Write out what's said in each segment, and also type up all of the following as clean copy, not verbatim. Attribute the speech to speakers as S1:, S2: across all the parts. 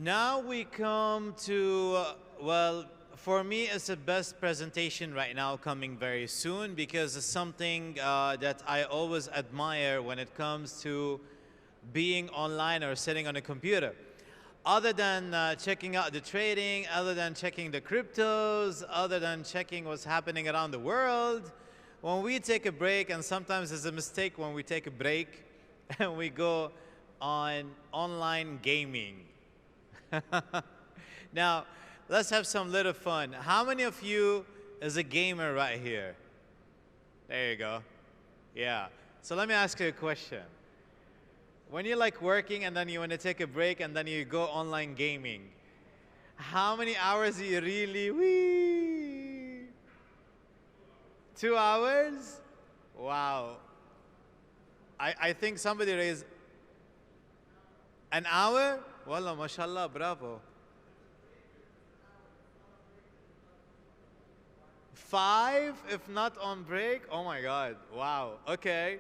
S1: Now we come to, well, for me, it's the best presentation right now coming very soon because it's something that I always admire when it comes to being online or sitting on a computer. Other than checking out the trading, other than checking the cryptos, other than checking what's happening around the world, when we take a break, and sometimes it's a mistake when we take a break and we go on online gaming. Now, let's have some little fun. How many of you is a gamer right here? There you go. Yeah. So let me ask you a question. When you're like working and then you want to take a break and then you go online gaming, how many hours do you really? Wee? 2 hours? Wow. I think somebody raised an hour? Wallah, mashallah, bravo. 5, if not on break? Oh my God, wow, okay.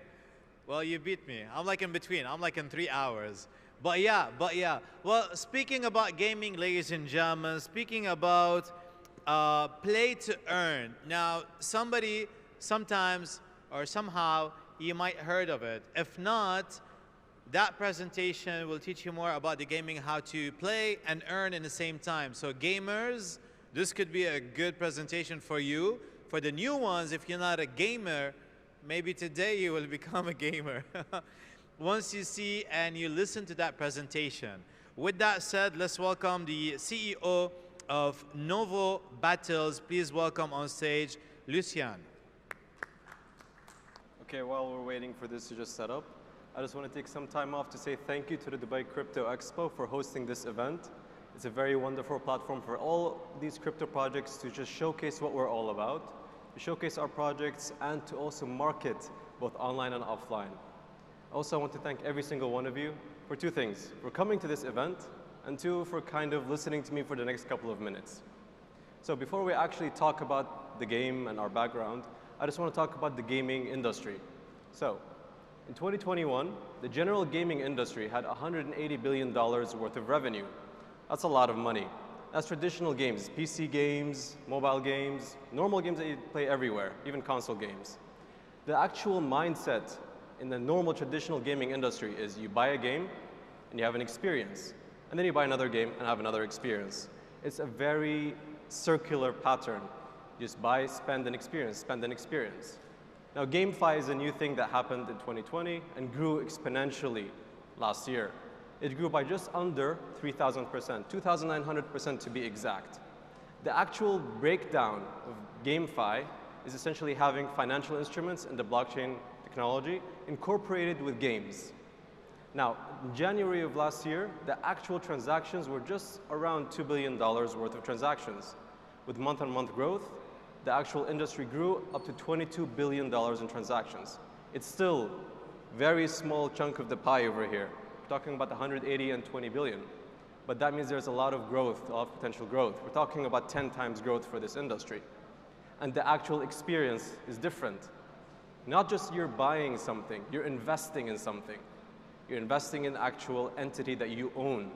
S1: Well, you beat me. I'm like in between. I'm like in 3 hours. But yeah. Well, speaking about gaming, ladies and gentlemen, speaking about play to earn. Now, somebody, sometimes or somehow, you might heard of it. If not, that presentation will teach you more about the gaming, how to play and earn in the same time. So gamers, this could be a good presentation for you. For the new ones, if you're not a gamer, maybe today you will become a gamer. Once you see and you listen to that presentation. With that said, let's welcome the CEO of Novo Battles. Please welcome on stage, Lucian.
S2: Okay, while we're waiting for this to just set up, I just want to take some time off to say thank you to the Dubai Crypto Expo for hosting this event. It's a very wonderful platform for all these crypto projects to just showcase what we're all about, to showcase our projects, and to also market both online and offline. Also, I want to thank every single one of you for 2 things: for coming to this event, and 2, for kind of listening to me for the next couple of minutes. So before we actually talk about the game and our background, I just want to talk about the gaming industry. So, in 2021, the general gaming industry had $180 billion worth of revenue. That's a lot of money. That's traditional games, PC games, mobile games, normal games that you play everywhere, even console games. The actual mindset in the normal traditional gaming industry is you buy a game and you have an experience, and then you buy another game and have another experience. It's a very circular pattern. You just buy, spend, and experience, spend, and experience. Now, GameFi is a new thing that happened in 2020 and grew exponentially last year. It grew by just under 3,000%, 2,900% to be exact. The actual breakdown of GameFi is essentially having financial instruments and the blockchain technology incorporated with games. Now, in January of last year, the actual transactions were just around $2 billion worth of transactions. With month-on-month growth, the actual industry grew up to $22 billion in transactions. It's still a very small chunk of the pie over here. We're talking about 180 and 20 billion. But that means there's a lot of growth, a lot of potential growth. We're talking about 10 times growth for this industry. And the actual experience is different. Not just you're buying something, you're investing in something. You're investing in an actual entity that you own.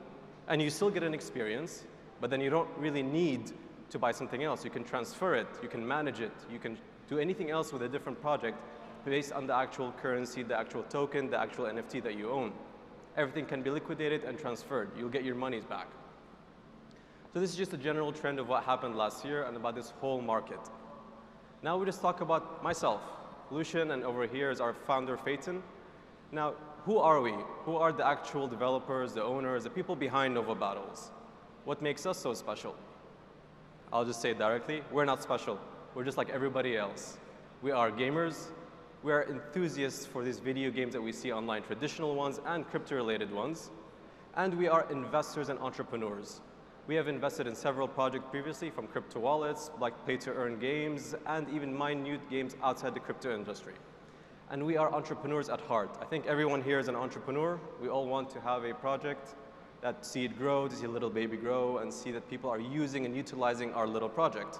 S2: And you still get an experience, but then you don't really need to buy something else. You can transfer it, you can manage it, you can do anything else with a different project based on the actual currency, the actual token, the actual NFT that you own. Everything can be liquidated and transferred. You'll get your monies back. So this is just a general trend of what happened last year and about this whole market. Now we just talk about myself, Lucian, and over here is our founder, Phaeton. Now, who are we? Who are the actual developers, the owners, the people behind Novo Battles? What makes us so special? I'll just say it directly, we're not special. We're just like everybody else. We are gamers. We are enthusiasts for these video games that we see online, traditional ones and crypto-related ones. And we are investors and entrepreneurs. We have invested in several projects previously, from crypto wallets, like play-to-earn games, and even minute games outside the crypto industry. And we are entrepreneurs at heart. I think everyone here is an entrepreneur. We all want to have a project that see it grow, to see a little baby grow, and see that people are using and utilizing our little project.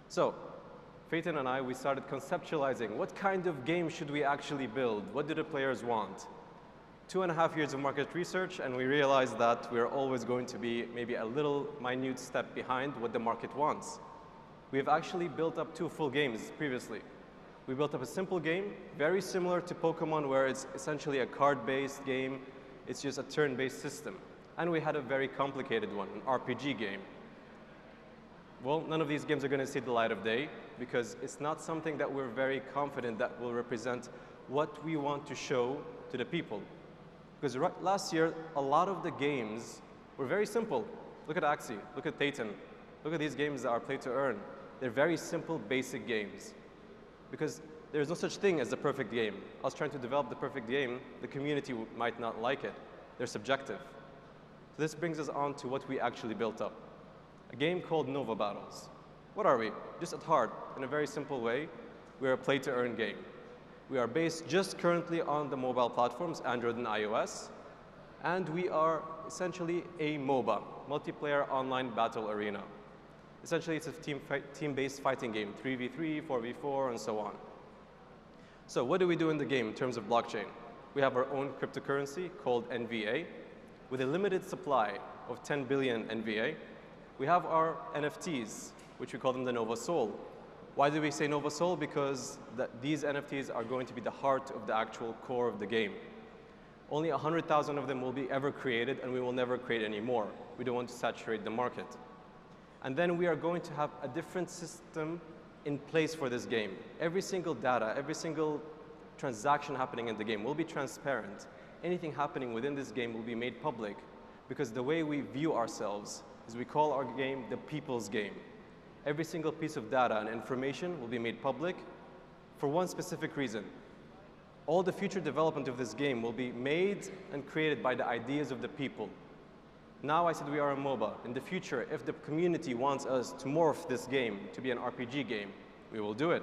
S2: So, Phaeton and I, we started conceptualizing what kind of game should we actually build? What do the players want? 2.5 years of market research, and we realized that we're always going to be maybe a little minute step behind what the market wants. We've actually built up 2 full games previously. We built up a simple game, very similar to Pokemon, where it's essentially a card-based game. It's just a turn-based system. And we had a very complicated one, an RPG game. Well, none of these games are going to see the light of day because it's not something that we're very confident that will represent what we want to show to the people. Because last year, a lot of the games were very simple. Look at Axie, look at Titan, look at these games that are play to earn. They're very simple, basic games. Because there's no such thing as the perfect game. I was trying to develop the perfect game. The community might not like it. They're subjective. So this brings us on to what we actually built up. A game called Nova Battles. What are we? Just at heart, in a very simple way, we're a play-to-earn game. We are based just currently on the mobile platforms, Android and iOS, and we are essentially a MOBA, multiplayer online battle arena. Essentially, it's a team-based fighting game, 3v3, 4v4, and so on. So what do we do in the game in terms of blockchain? We have our own cryptocurrency called NVA with a limited supply of 10 billion NVA. We have our NFTs, which we call them the Nova Soul. Why do we say Nova Soul? Because these NFTs are going to be the heart of the actual core of the game. Only 100,000 of them will be ever created, and we will never create any more. We don't want to saturate the market. And then we are going to have a different system in place for this game. Every single data, every single transaction happening in the game will be transparent. Anything happening within this game will be made public, because the way we view ourselves is we call our game the people's game. Every single piece of data and information will be made public for one specific reason. All the future development of this game will be made and created by the ideas of the people. Now I said we are a MOBA. In the future, if the community wants us to morph this game to be an RPG game, we will do it.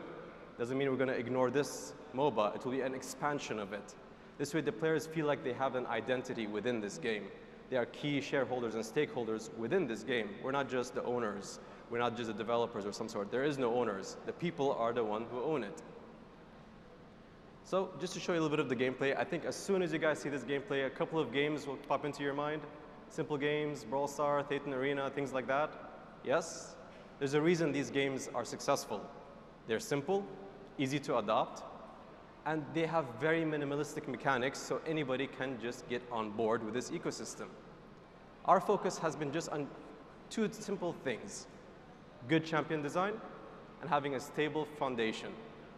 S2: Doesn't mean we're going to ignore this MOBA. It will be an expansion of it. This way the players feel like they have an identity within this game. They are key shareholders and stakeholders within this game. We're not just the owners. We're not just the developers or some sort. There is no owners. The people are the one who own it. So just to show you a little bit of the gameplay, I think as soon as you guys see this gameplay, a couple of games will pop into your mind. Simple games, Brawl Star, Titan Arena, things like that. Yes, there's a reason these games are successful. They're simple, easy to adopt, and they have very minimalistic mechanics, so anybody can just get on board with this ecosystem. Our focus has been just on 2 simple things: good champion design and having a stable foundation.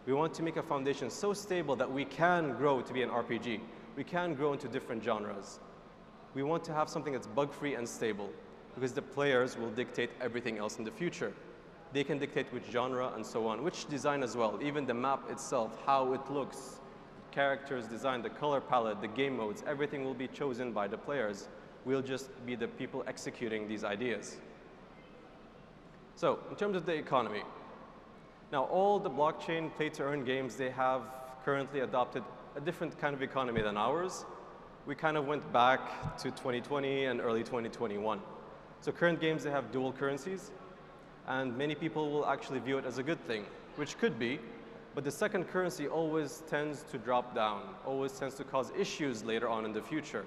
S2: We want to make a foundation so stable that we can grow to be an RPG. We can grow into different genres. We want to have something that's bug-free and stable, because the players will dictate everything else in the future. They can dictate which genre and so on, which design as well, even the map itself, how it looks, characters design, the color palette, the game modes, everything will be chosen by the players. We'll just be the people executing these ideas. So, in terms of the economy, now all the blockchain play-to-earn games, they have currently adopted a different kind of economy than ours. We kind of went back to 2020 and early 2021. So current games, they have dual currencies, and many people will actually view it as a good thing, which could be, but the second currency always tends to drop down, always tends to cause issues later on in the future.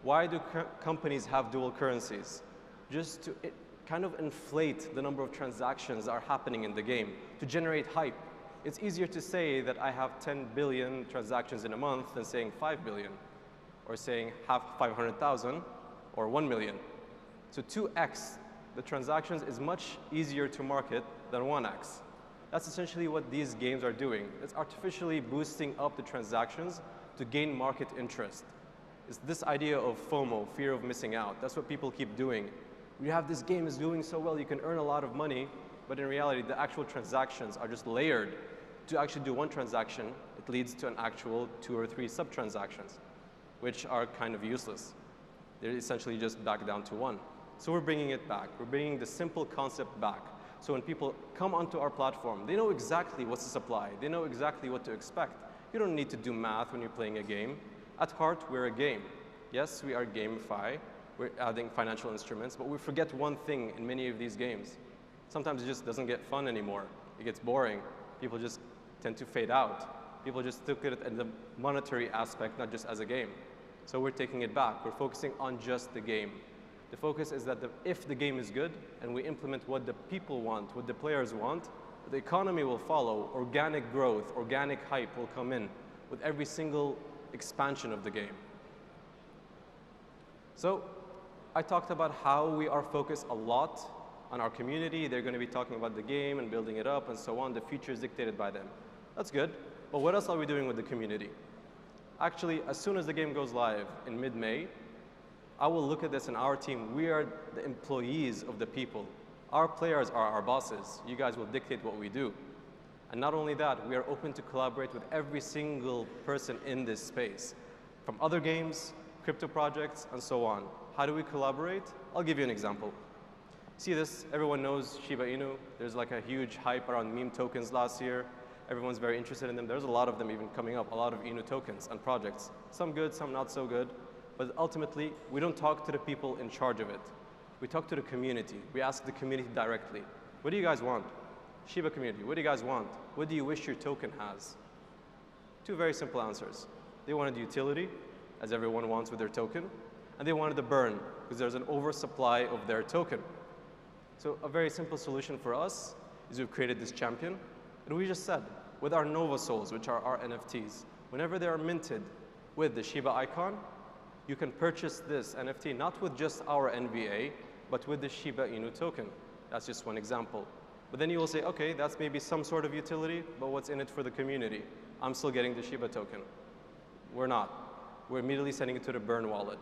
S2: Why do companies have dual currencies? Just to kind of inflate the number of transactions that are happening in the game, to generate hype. It's easier to say that I have 10 billion transactions in a month than saying 5 billion. Or saying 500,000 or 1 million. So 2x the transactions is much easier to market than 1x. That's essentially what these games are doing. It's artificially boosting up the transactions to gain market interest. It's this idea of FOMO, fear of missing out. That's what people keep doing. We have this game is doing so well, you can earn a lot of money, but in reality, the actual transactions are just layered. To actually do one transaction, it leads to an actual 2 or 3 sub-transactions, which are kind of useless. They're essentially just back down to 1. So we're bringing it back. We're bringing the simple concept back. So when people come onto our platform, they know exactly what's the supply. They know exactly what to expect. You don't need to do math when you're playing a game. At heart, we're a game. Yes, we are gamify. We're adding financial instruments, but we forget one thing in many of these games. Sometimes it just doesn't get fun anymore. It gets boring. People just tend to fade out. People just look at it in the monetary aspect, not just as a game. So we're taking it back. We're focusing on just the game. The focus is that if the game is good and we implement what the people want, what the players want, the economy will follow. Organic growth, organic hype will come in with every single expansion of the game. So I talked about how we are focused a lot on our community. They're going to be talking about the game and building it up and so on. The future is dictated by them. That's good. But what else are we doing with the community? Actually, as soon as the game goes live in mid-May, I will look at this in our team. We are the employees of the people. Our players are our bosses. You guys will dictate what we do. And not only that, we are open to collaborate with every single person in this space, from other games, crypto projects, and so on. How do we collaborate? I'll give you an example. See this? Everyone knows Shiba Inu. There's like a huge hype around meme tokens last year. Everyone's very interested in them. There's a lot of them even coming up, a lot of Inu tokens and projects. Some good, some not so good. But ultimately, we don't talk to the people in charge of it. We talk to the community. We ask the community directly. What do you guys want? Shiba community, what do you guys want? What do you wish your token has? Two very simple answers. They wanted utility, as everyone wants with their token, and they wanted the burn, because there's an oversupply of their token. So a very simple solution for us is we've created this champion, and we just said, with our Nova Souls, which are our NFTs, whenever they are minted with the Shiba icon, you can purchase this NFT not with just our NVA, but with the Shiba Inu token. That's just one example. But then you will say, okay, that's maybe some sort of utility, but what's in it for the community? I'm still getting the Shiba token. We're not. We're immediately sending it to the burn wallet.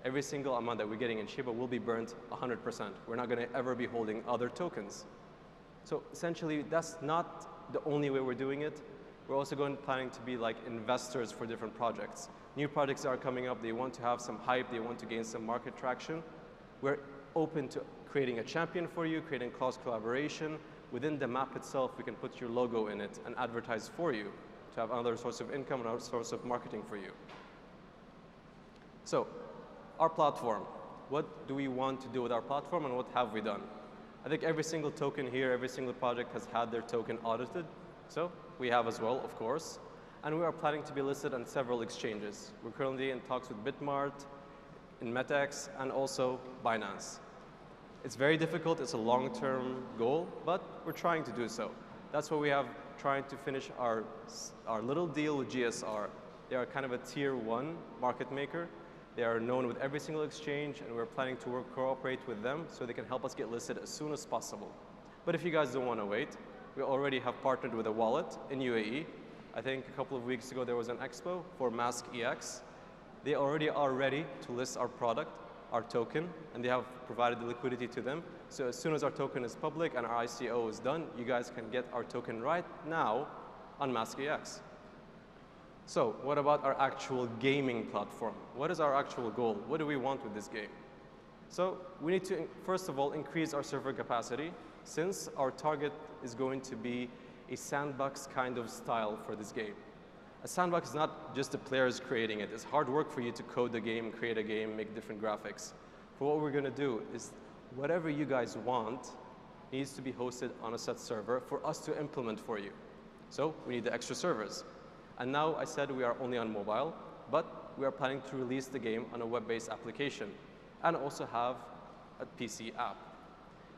S2: Every single amount that we're getting in Shiba will be burnt 100%. We're not going to ever be holding other tokens. So essentially, that's not the only way we're doing it. We're also planning to be like investors for different projects. New projects are coming up. They want to have some hype. They want to gain some market traction. We're open to creating a champion for you, creating cross collaboration. Within the map itself, we can put your logo in it and advertise for you to have another source of income, another source of marketing for you. So, our platform. What do we want to do with our platform and what have we done? I think every single token here, every single project has had their token audited. So, we have as well, of course. And we are planning to be listed on several exchanges. We're currently in talks with Bitmart, in MetaX, and also Binance. It's very difficult, it's a long-term goal, but we're trying to do so. That's why we have trying to finish our little deal with GSR. They are kind of a tier 1 market maker. They are known with every single exchange, and we're planning to cooperate with them so they can help us get listed as soon as possible. But if you guys don't want to wait, we already have partnered with a wallet in UAE. I think a couple of weeks ago there was an expo for Mask EX. They already are ready to list our product, our token, and they have provided the liquidity to them. So as soon as our token is public and our ICO is done, you guys can get our token right now on Mask EX. So what about our actual gaming platform? What is our actual goal? What do we want with this game? So we need to, first of all, increase our server capacity, since our target is going to be a sandbox kind of style for this game. A sandbox is not just the players creating it. It's hard work for you to code the game, create a game, make different graphics. But what we're going to do is whatever you guys want needs to be hosted on a set server for us to implement for you. So we need the extra servers. And now I said we are only on mobile, but we are planning to release the game on a web-based application and also have a PC app.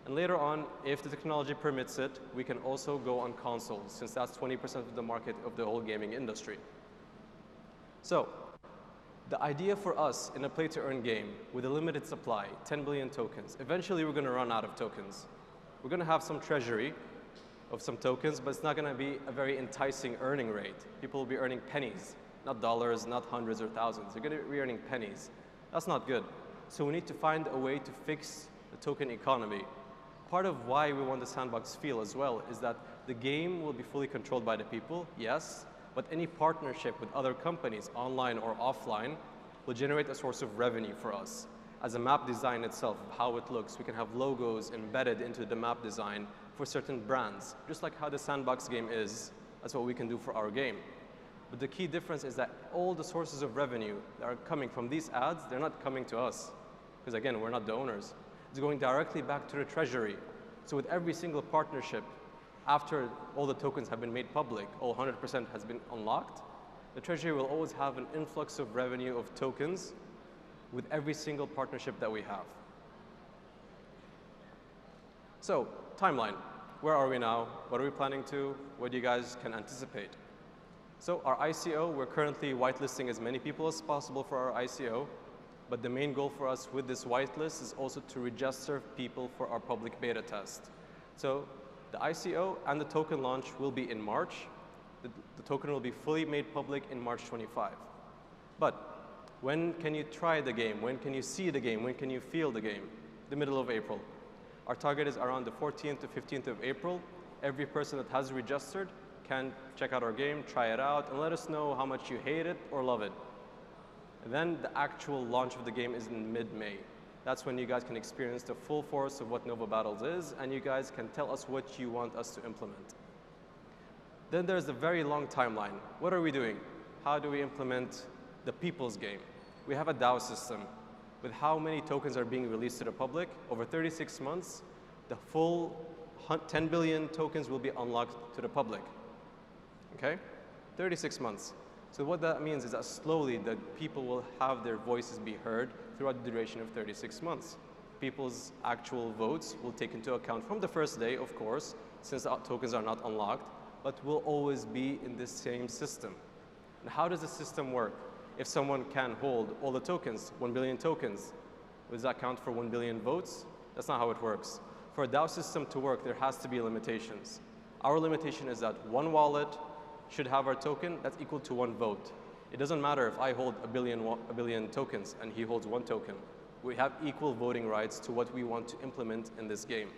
S2: And later on, if the technology permits it, we can also go on consoles, since that's 20% of the market of the whole gaming industry. So, the idea for us in a play-to-earn game with a limited supply, 10 billion tokens, eventually we're going to run out of tokens. We're going to have some treasury of some tokens, but it's not going to be a very enticing earning rate. People will be earning pennies, not dollars, not hundreds or thousands. They're going to be earning pennies. That's not good. So we need to find a way to fix the token economy. Part of why we want the sandbox feel as well is that the game will be fully controlled by the people, yes, but any partnership with other companies, online or offline, will generate a source of revenue for us. As a map design itself, how it looks, we can have logos embedded into the map design for certain brands, just like how the sandbox game is. That's what we can do for our game. But the key difference is that all the sources of revenue that are coming from these ads, they're not coming to us, because again, we're not the owners. It's going directly back to the treasury. So with every single partnership, after all the tokens have been made public, all 100% has been unlocked, The treasury will always have an influx of revenue of tokens with every single partnership that we have. So, timeline. Where are we now? What are we planning to? What you guys can anticipate? So our ICO, we're currently whitelisting as many people as possible for our ICO, but the main goal for us with this whitelist is also to register people for our public beta test. So the ICO and the token launch will be in March. The token will be fully made public in March 25. But when can you try the game? When can you see the game? When can you feel the game? The middle of April. Our target is around the 14th to 15th of April. Every person that has registered can check out our game, try it out, and let us know how much you hate it or love it. And then the actual launch of the game is in mid-May. That's when you guys can experience the full force of what Nova Battles is, and you guys can tell us what you want us to implement. Then there's a very long timeline. What are we doing? How do we implement the people's game? We have a DAO system with how many tokens are being released to the public. Over 36 months, the full 10 billion tokens will be unlocked to the public. Okay? 36 months. So what that means is that slowly the people will have their voices be heard throughout the duration of 36 months. People's actual votes will take into account from the first day, of course, since the tokens are not unlocked, but will always be in the same system. And how does the system work? If someone can hold all the tokens, 1 billion tokens, does that count for 1 billion votes? That's not how it works. For a DAO system to work, there has to be limitations. Our limitation is that one wallet should have our token that's equal to one vote. It doesn't matter if I hold a billion tokens and he holds one token. We have equal voting rights to what we want to implement in this game.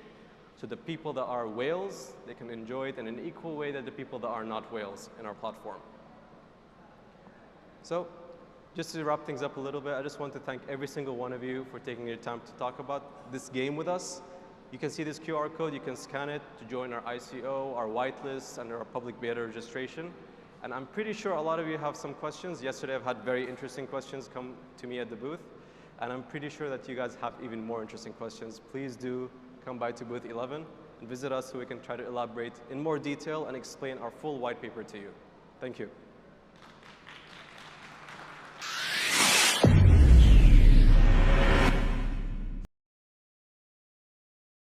S2: So the people that are whales, they can enjoy it in an equal way that the people that are not whales in our platform. So, just to wrap things up a little bit, I just want to thank every single one of you for taking your time to talk about this game with us. You can see this QR code, you can scan it to join our ICO, our whitelist, and our public beta registration. And I'm pretty sure a lot of you have some questions. Yesterday I've had very interesting questions come to me at the booth. And I'm pretty sure that you guys have even more interesting questions. Please do come by to booth 11 and visit us so we can try to elaborate in more detail and explain our full white paper to you. Thank you.